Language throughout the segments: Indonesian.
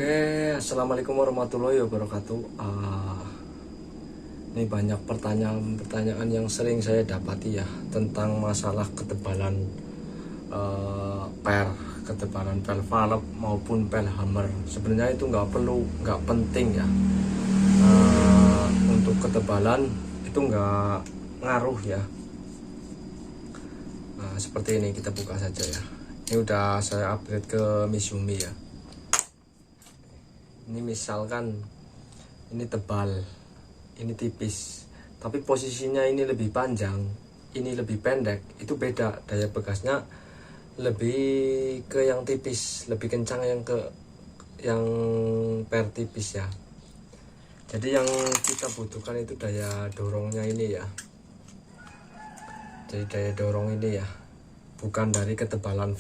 Oke, assalamualaikum warahmatullahi wabarakatuh. Ini banyak pertanyaan-pertanyaan yang sering saya dapati ya tentang masalah ketebalan ketebalan pel valve maupun pel hammer. Sebenarnya itu nggak penting ya. Untuk ketebalan itu nggak ngaruh ya. Seperti ini, kita buka saja ya. Ini udah saya upgrade ke Mizumi ya. Ini misalkan ini tebal, ini tipis, tapi posisinya ini lebih panjang, ini lebih pendek, itu beda daya bekasnya, lebih ke yang tipis, lebih kencang yang per tipis ya. Jadi yang kita butuhkan itu daya dorongnya ini ya. Jadi daya dorong ini ya, bukan dari ketebalan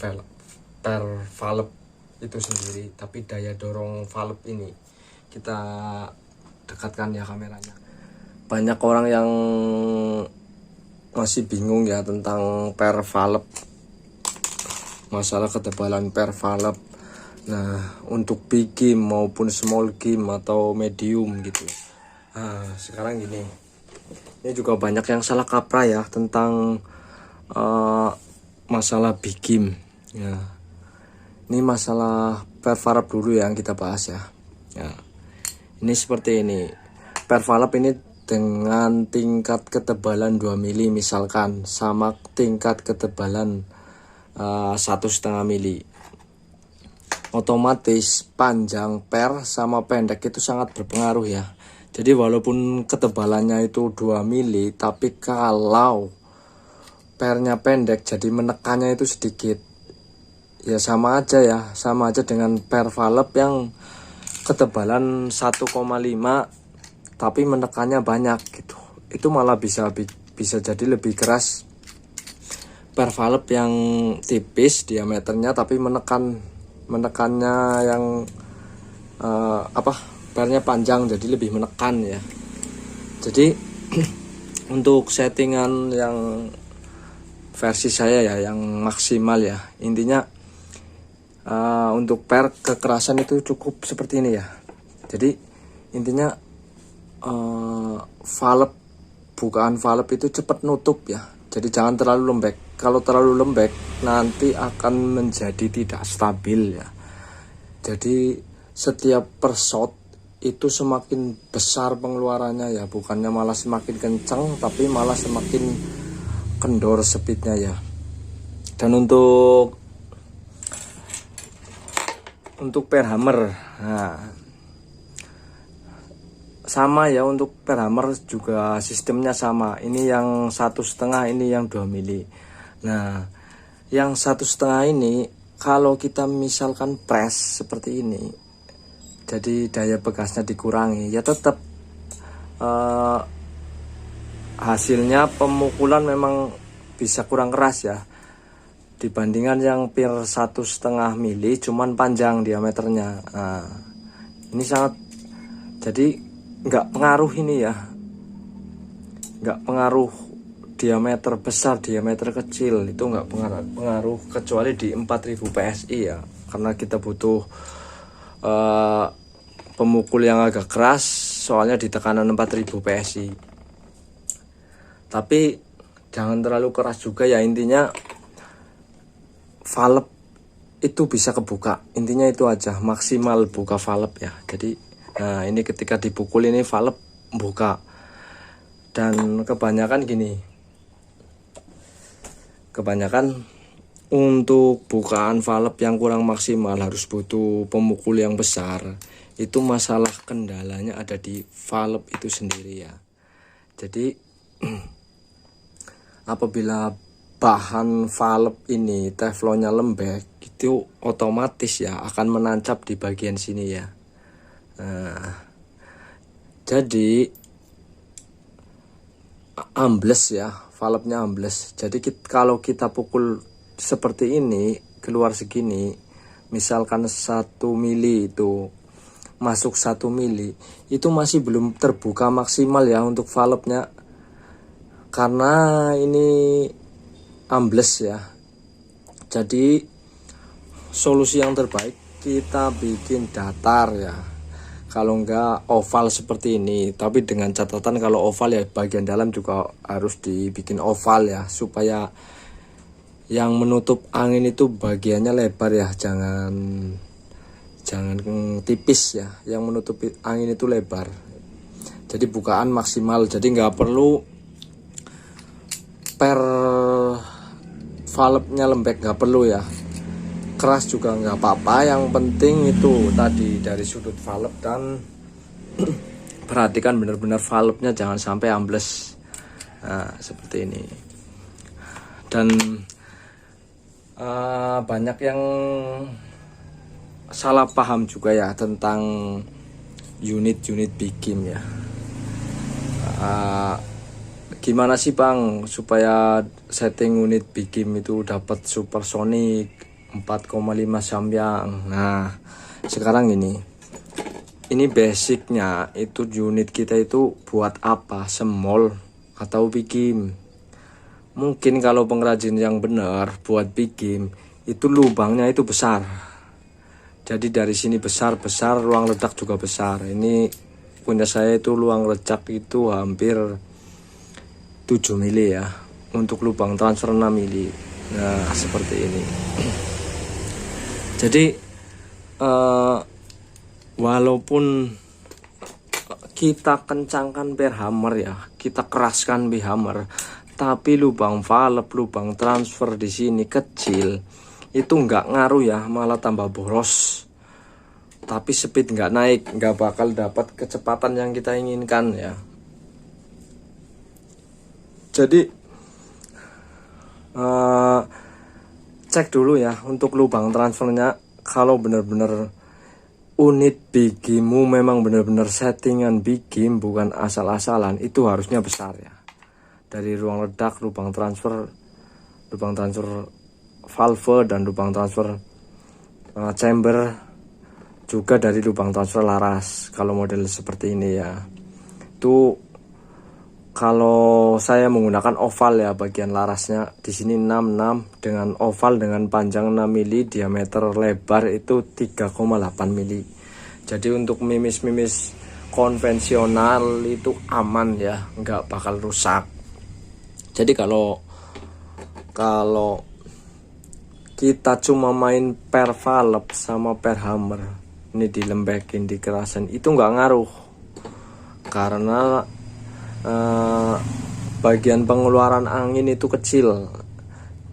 per valve itu sendiri, tapi daya dorong valve ini. Kita dekatkan ya kameranya. Banyak orang yang masih bingung ya tentang per valve, masalah ketebalan per valve. Nah, untuk big game maupun small game atau medium gitu. Sekarang gini, ini juga banyak yang salah kaprah ya tentang masalah big game ya. Ini masalah per valve dulu yang kita bahas ya. Ini seperti ini. Per valve ini dengan tingkat ketebalan 2 mili misalkan sama tingkat ketebalan 1,5 mili. Otomatis panjang per sama pendek itu sangat berpengaruh ya. Jadi walaupun ketebalannya itu 2 mili, tapi kalau pernya pendek jadi menekannya itu sedikit. Ya sama aja dengan per valve yang ketebalan 1,5 tapi menekannya banyak gitu. Itu malah bisa jadi lebih keras per valve yang tipis diameternya tapi menekannya yang pernya panjang, jadi lebih menekan ya. Jadi untuk settingan yang versi saya ya yang maksimal ya, intinya untuk per kekerasan itu cukup seperti ini ya. Jadi intinya bukaan valve itu cepat nutup ya. Jadi jangan terlalu lembek. Kalau terlalu lembek nanti akan menjadi tidak stabil ya. Jadi setiap per shot itu semakin besar pengeluarannya ya, bukannya malah semakin kencang tapi malah semakin kendor speednya ya. Dan untuk per hammer, sama ya. Untuk per hammer juga sistemnya sama. Ini yang 1,5, ini yang 2 mili. Nah, yang 1,5 ini kalau kita misalkan press seperti ini, jadi daya bekasnya dikurangi, ya tetap hasilnya pemukulan memang bisa kurang keras ya. Dibandingkan yang per 1,5 mili cuman panjang diameternya. Ini sangat, jadi nggak pengaruh ini ya, nggak pengaruh diameter besar diameter kecil, itu nggak pengaruh kecuali di 4000 PSI ya, karena kita butuh pemukul yang agak keras soalnya di tekanan 4000 PSI. Tapi jangan terlalu keras juga ya. Intinya valve itu bisa kebuka, intinya itu aja, maksimal buka valve ya. Jadi ini ketika dipukul ini valve buka. Dan kebanyakan untuk bukaan valve yang kurang maksimal harus butuh pemukul yang besar. Itu masalah kendalanya ada di valve itu sendiri ya. Jadi apabila bahan valve ini teflonnya lembek, itu otomatis ya akan menancap di bagian sini ya. Jadi ambles ya, valve-nya ambles. Jadi kalau kita pukul seperti ini, keluar segini, misalkan 1 mili itu masuk 1 mili, itu masih belum terbuka maksimal ya untuk valve-nya, karena ini ambles ya. Jadi solusi yang terbaik kita bikin datar ya, kalau enggak oval seperti ini. Tapi dengan catatan kalau oval ya bagian dalam juga harus dibikin oval ya, supaya yang menutup angin itu bagiannya lebar ya, jangan tipis ya, yang menutupi angin itu lebar. Jadi bukaan maksimal, jadi nggak perlu per valve-nya lembek, nggak perlu ya, keras juga nggak apa-apa. Yang penting itu tadi dari sudut valve, dan perhatikan benar-benar valve-nya jangan sampai ambles. Nah seperti ini. Dan banyak yang salah paham juga ya tentang unit-unit bikim ya. Gimana sih Bang supaya setting unit bikim itu dapat supersonic 4,5 samyang? Nah sekarang ini basicnya itu, unit kita itu buat apa, semol atau bikim. Mungkin kalau pengrajin yang benar buat bikim itu lubangnya itu besar, jadi dari sini besar, ruang ledak juga besar. Ini punya saya itu ruang ledak itu hampir 7 mili ya, untuk lubang transfer 6 mili. Nah seperti ini. Jadi walaupun kita kencangkan per hammer ya, kita keraskan per hammer, tapi lubang valve, lubang transfer di sini kecil, itu nggak ngaruh ya, malah tambah boros. Tapi speed nggak naik, nggak bakal dapat kecepatan yang kita inginkan ya. Jadi cek dulu ya untuk lubang transfernya. Kalau benar-benar unit bikimmu memang benar-benar settingan bikim, bukan asal-asalan, itu harusnya besar ya. Dari ruang ledak, lubang transfer valve, dan lubang transfer chamber, juga dari lubang transfer laras. Kalau model seperti ini ya, itu kalau saya menggunakan oval ya, bagian larasnya di sini 66 dengan oval dengan panjang 6 mili, diameter lebar itu 3,8 mili. Jadi untuk mimis konvensional itu aman ya, nggak bakal rusak. Jadi kalau kita cuma main per valve sama per hammer, ini dilembekin, dikerasin, itu nggak ngaruh, karena bagian pengeluaran angin itu kecil.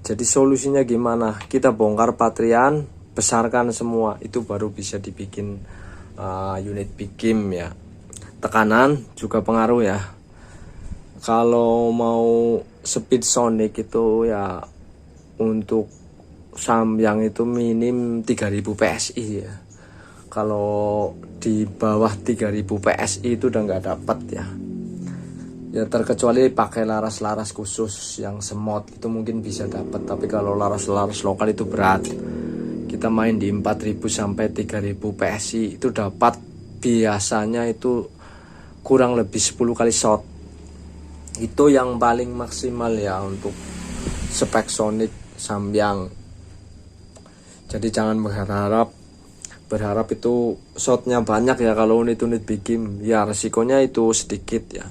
Jadi solusinya gimana? Kita bongkar patrian, besarkan semua, itu baru bisa dibikin unit bikim ya. Tekanan juga pengaruh ya. Kalau mau speed sonic itu ya, untuk samyang itu minim 3000 PSI ya. Kalau di bawah 3000 PSI itu udah nggak dapat ya. Ya terkecuali pakai laras-laras khusus yang semot, itu mungkin bisa dapat. Tapi kalau laras-laras lokal itu berat. Kita main di 4000 sampai 3000 PSI itu dapat, biasanya itu kurang lebih 10 kali shot. Itu yang paling maksimal ya untuk spek sonic samyang. Jadi jangan berharap itu shotnya banyak ya. Kalau unit-unit bikim ya resikonya itu sedikit ya,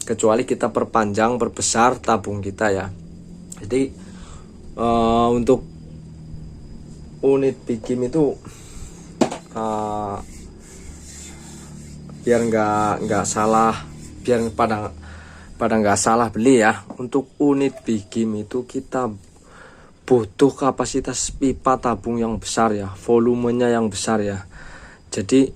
kecuali kita perpanjang, perbesar tabung kita ya. Jadi untuk unit bikim itu biar nggak salah, biar pada nggak salah beli ya. Untuk unit bikim itu kita butuh kapasitas pipa tabung yang besar ya, volumenya yang besar ya. Jadi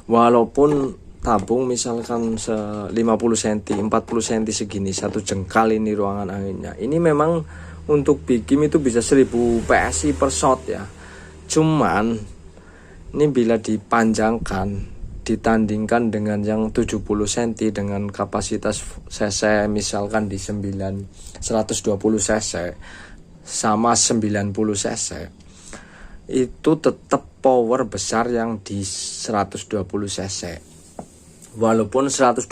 walaupun tabung misalkan 50 cm, 40 cm segini, 1 jengkal ini ruangan anginnya, ini memang untuk bikim itu bisa 1000 PSI per shot ya. Cuman ini bila dipanjangkan, ditandingkan dengan yang 70 cm dengan kapasitas cc misalkan di 120 cc sama 90 cc, itu tetap power besar yang di 120 cc. Walaupun 120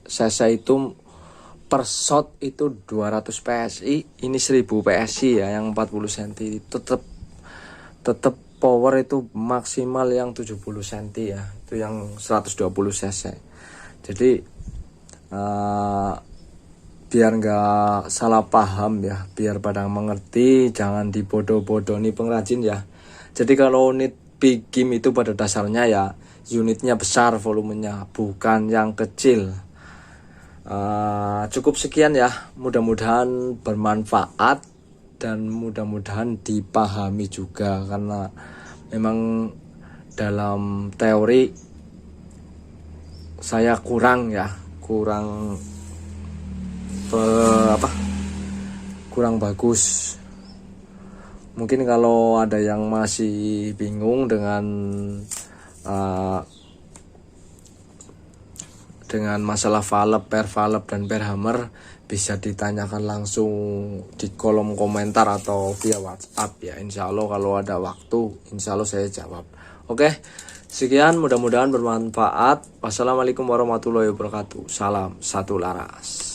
cc itu per shot itu 200 PSI, ini 1000 PSI ya, yang 40 cm tetap power itu maksimal yang 70 cm ya, itu yang 120 cc. Jadi biar nggak salah paham ya, biar pada mengerti, jangan dibodoh-bodohi pengrajin ya. Jadi kalau unit PGM itu pada dasarnya ya unitnya besar volumenya, bukan yang kecil. Cukup sekian ya, mudah-mudahan bermanfaat dan mudah-mudahan dipahami juga, karena memang dalam teori saya kurang kurang bagus. Mungkin kalau ada yang masih bingung dengan masalah valve, per valve dan per hammer, bisa ditanyakan langsung di kolom komentar atau via WhatsApp ya. Insya Allah kalau ada waktu, insya Allah saya jawab. Oke, sekian, mudah-mudahan bermanfaat. Wassalamualaikum warahmatullahi wabarakatuh. Salam satu laras.